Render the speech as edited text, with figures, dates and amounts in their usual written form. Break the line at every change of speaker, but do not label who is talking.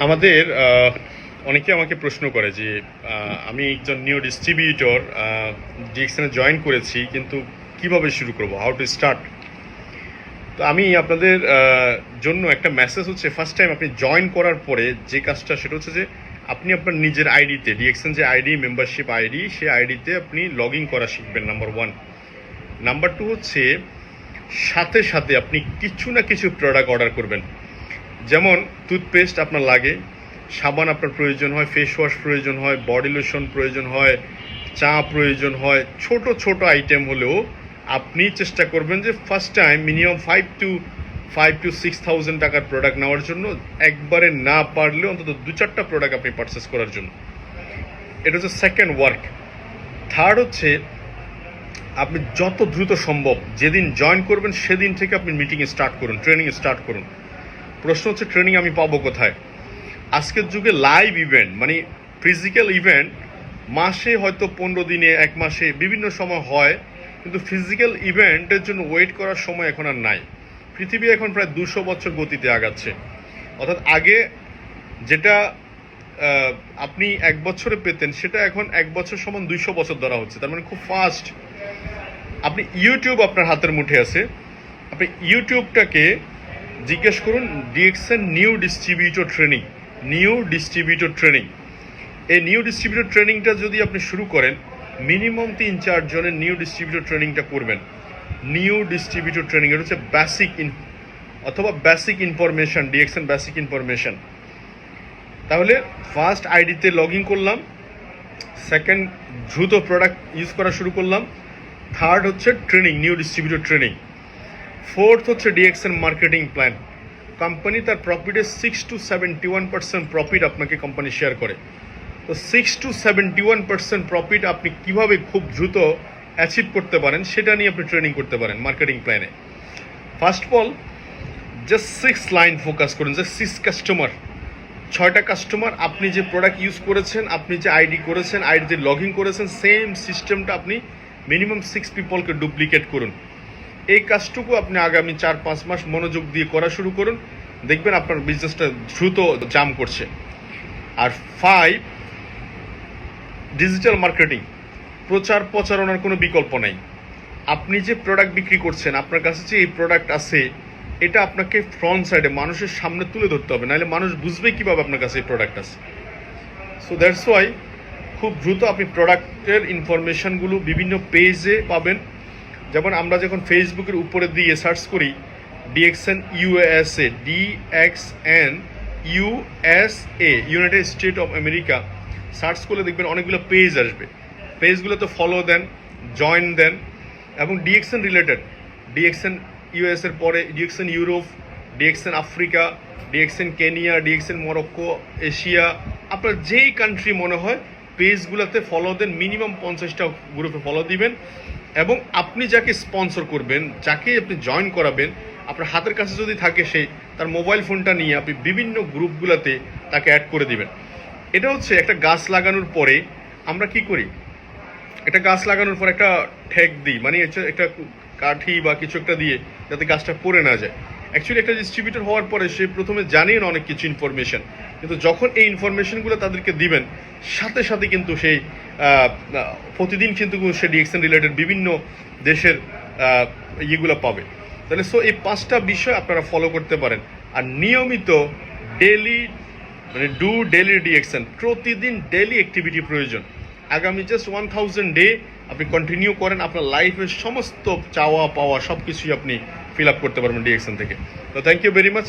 আমাদের অনেকে আমাকে প্রশ্ন করে যে আমি একজন নিউ ডিস্ট্রিবিউটর ডিএক্সএনে জয়েন করেছি, কিন্তু কিভাবে শুরু করব, হাউ টু স্টার্ট। তো আমি আপনাদের জন্য একটা মেসেজ হচ্ছে, ফার্স্ট টাইম আপনি জয়েন করার পরে যে কাজটা সেটা হচ্ছে যে আপনি আপনার নিজের আইডিতে ডিএক্সএন যে আইডি, মেম্বারশিপ আইডি, সেই আইডিতে আপনি লগ ইন করা শিখবেন, নাম্বার ওয়ান। নাম্বার টু হচ্ছে সাথে সাথে আপনি কিছু না কিছু প্রোডাক্ট অর্ডার করবেন। যেমন টুথপেস্ট আপনার লাগে, সাবান আপনার প্রয়োজন হয়, ফেস ওয়াশ প্রয়োজন হয়, বডি লোশন প্রয়োজন হয়, চা প্রয়োজন হয়। ছোট ছোট আইটেম হলেও আপনি চেষ্টা করবেন যে ফার্স্ট টাইম মিনিমাম 5,000 to 6,000 টাকার প্রোডাক্ট নেওয়ার জন্য, একবারে না পারলেও অন্তত 2-4টা প্রোডাক্ট আপনি পারচেস করার জন্য। এটা হচ্ছে সেকেন্ড ওয়ার্ক। থার্ড হচ্ছে আপনি যত দ্রুত সম্ভব যেদিন জয়েন করবেন সেদিন থেকে আপনি মিটিং স্টার্ট করুন, ট্রেনিং স্টার্ট করুন। প্রশ্ন হচ্ছে ট্রেনিং আমি পাবো কোথায়? আজকের যুগে লাইভ ইভেন্ট মানে ফিজিক্যাল ইভেন্ট মাসে হয়তো 15 দিনে, 1 মাসে বিভিন্ন সময় হয়, কিন্তু ফিজিক্যাল ইভেন্টের জন্য ওয়েট করার সময় এখন আর নাই। পৃথিবী এখন প্রায় 200 বছর গতিতে আগাচ্ছে। অর্থাৎ আগে যেটা আপনি 1 বছরে পেতেন সেটা এখন 1 বছর সমান 200 বছর ধরা হচ্ছে। তার মানে খুব ফাস্ট। আপনি ইউটিউব আপনার হাতের মুঠে আছে, আপনি ইউটিউবটাকে জিজ্ঞেস করুন DXN new distributor training, new distributor training. এই নিউ ডিস্ট্রিবিউটর ট্রেনিংটা যদি আপনি শুরু করেন, মিনিমাম 3-4 জনের নিউ ডিস্ট্রিবিউটর ট্রেনিংটা করবেন। নিউ ডিস্ট্রিবিউটর ট্রেনিং এটা হচ্ছে বেসিক অথবা basic information, DXN basic information. তাহলে ফার্স্ট আইডিতে লগ ইন করলাম, সেকেন্ড দ্রুত প্রোডাক্ট ইউজ করা শুরু করলাম, থার্ড হচ্ছে training, new distributor training, fourth হচ্ছে ডিএক্সএন মার্কেটিং প্ল্যান। কোম্পানি তার প্রফিটের 6 to 71% প্রফিট আপনাকে কোম্পানি শেয়ার করে। তো 6 to 71% প্রফিট আপনি কিভাবে খুব দ্রুত অ্যাচিভ করতে পারেন সেটা নিয়ে আপনি ট্রেনিং করতে পারেন মার্কেটিং প্ল্যানে। First of all just 6 line focus করুন, যে 6 কাস্টমার, 6টা কাস্টমার, আপনি যে প্রোডাক্ট ইউজ করেছেন, আপনি যে আইডি করেছেন, আইডিতে লগ ইন করেছেন, সেম সিস্টেমটা আপনি মিনিমাম 6 পিপলকে ডুপ্লিকেট করুন। এই কাজটুকু আপনি আগামী 4-5 মাস মনোযোগ দিয়ে করা শুরু করুন, দেখবেন আপনার বিজনেসটা দ্রুত জাম করছে। আর 5, ডিজিটাল মার্কেটিং, প্রচার প্রচারণার কোনো বিকল্প নেই। আপনি যে প্রোডাক্ট বিক্রি করছেন, আপনার কাছে যে এই প্রোডাক্ট আছে, এটা আপনাকে ফ্রন্ট সাইডে মানুষের সামনে তুলে ধরতে হবে, নাহলে মানুষ বুঝবে কীভাবে আপনার কাছে এই প্রোডাক্ট আছে। সো দ্যাটস ওয়াই খুব দ্রুত আপনি প্রোডাক্টের ইনফরমেশানগুলো বিভিন্ন পেজে পাবেন। যেমন আমরা যখন ফেসবুকের উপরে দিয়ে সার্চ করি DXN USA, DXN USA, United state of America, search করলে দেখবেন অনেকগুলো পেজ আসবে। পেজগুলোতে ফলো দেন, জয়েন দেন, এবং ডিএক্সএন রিলেটেড, ডিএক্সএন ইউএসএর পরে DXN Europe, DXN Africa, DXN Kenya, DXN Morocco, Asia, আপনার যেই কান্ট্রি মনে হয় পেজগুলোতে ফলো দেন। মিনিমাম 50টা গ্রুপে ফলো দিবেন, এবং আপনি যাকে স্পন্সর করবেন, যাকে আপনি জয়েন করাবেন, আপনার হাতের কাছে যদি থাকে সেই তার মোবাইল ফোনটা নিয়ে আপনি বিভিন্ন গ্রুপগুলোতে তাকে অ্যাড করে দিবেন। এটা হচ্ছে একটা গাছ লাগানোর পরে আমরা কি করি, একটা গাছ লাগানোর পর একটা ঠেক দিই, মানে হচ্ছে একটা কাঠি বা কিছু একটা দিয়ে যাতে গাছটা পড়ে না যায়। অ্যাকচুয়ালি একটা ডিস্ট্রিবিউটর হওয়ার পরে সে প্রথমে জানেন অনেক কিছু ইনফরমেশন, কিন্তু যখন এই ইনফরমেশনগুলো তাদেরকে দিবেন, সাথে সাথে কিন্তু সেই প্রতিদিন কিন্তু সে ডিএক্সএন রিলেটেড বিভিন্ন দেশের ইয়েগুলো পাবে। তাহলে সো এই 5টা বিষয় আপনারা ফলো করতে পারেন। আর নিয়মিত ডেলি, মানে ডেলি ডিএক্সএন, প্রতিদিন ডেলি অ্যাক্টিভিটি প্রয়োজন। আগামী জাস্ট 1000 ডে আপনি কন্টিনিউ করেন, আপনার লাইফের সমস্ত চাওয়া পাওয়া সব কিছুই আপনি ফিল আপ করতে পারবেন ডিএক্সএন থেকে। তো থ্যাংক ইউ ভেরি মাচ।